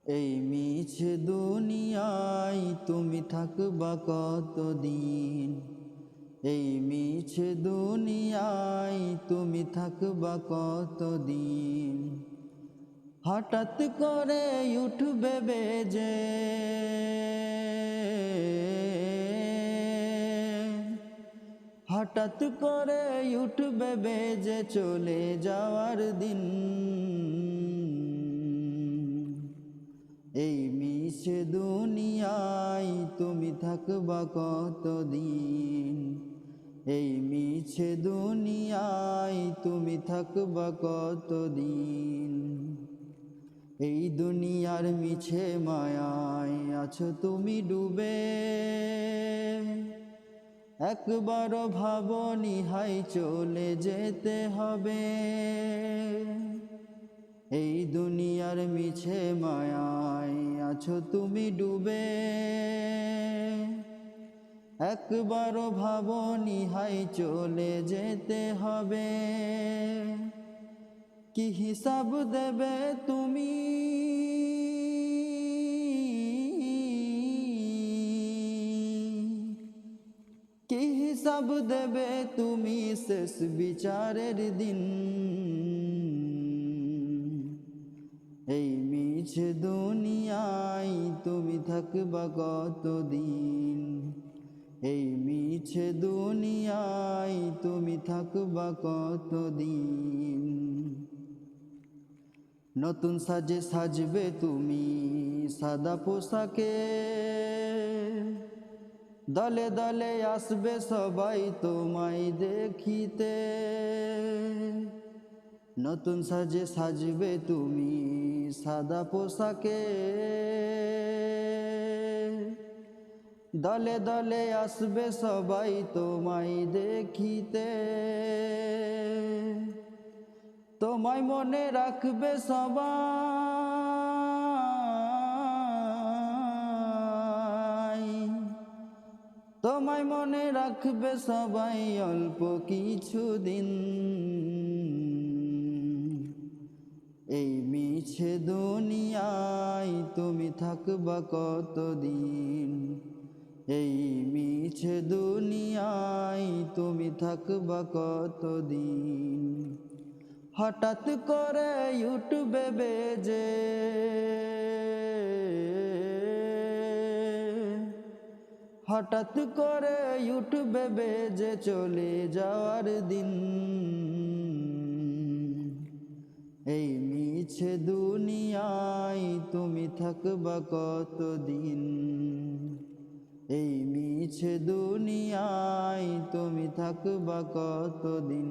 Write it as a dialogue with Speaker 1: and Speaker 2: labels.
Speaker 1: এই মিছে দুনিয়ায় তুমি থাকবা কতদিন। এই মিছে দুনিয়ায় তুমি থাকবা কতদিন। হঠাৎ করে উঠবে বেজে, হঠাৎ করে উঠবে বেজে চলে যাওয়ার দিন। এই মিছে দুনিয়ায় তুমি থাকবা কতদিন। এই মিছে দুনিয়ায় তুমি থাকবা কতদিন। এই দুনিয়ার মিছে মায়ায় আছো তুমি ডুবে, একবারও ভাবনি হাই চলে যেতে হবে। এই দুনিয়ার মিছে মায়ায় আছো তুমি ডুবে, একবারও ভাবনি হাই চলে যেতে হবে। কি হিসাব দেবে তুমি, কি হিসাব দেবে তুমি শেষ বিচারের দিন। এই মিছে দুনিয়ায় তুমি থাকবা কতদিন। এই মিছে দুনিয়ায় তুমি থাকবা কতদিন। নতুন সাজে সাজবে তুমি সাদা পোশাকে, দলে দলে আসবে সবাই তোমায় দেখিতে। নতুন সাজে সাজবে তুমি সাদা পোশাকে, দলে দলে আসবে সবাই তোমায় দেখিতে। তোমায় মনে রাখবে সবাই, তোমায় মনে রাখবে সবাই অল্প কিছুদিন। এই মিছে দুনিয়ায় তুমি থাকবা কতদিন। এই মিছে দুনিয়ায় তুমি থাকবা কতদিন। হঠাৎ করে উঠবে বেজে, হঠাৎ করে উঠবে বেজে চলে যাওয়ার দিন। এই মিছে দুনিয়ায় তুমি থাকবা কতদিন। এই মিছে দুনিয়ায় তুমি থাকবা কতদিন।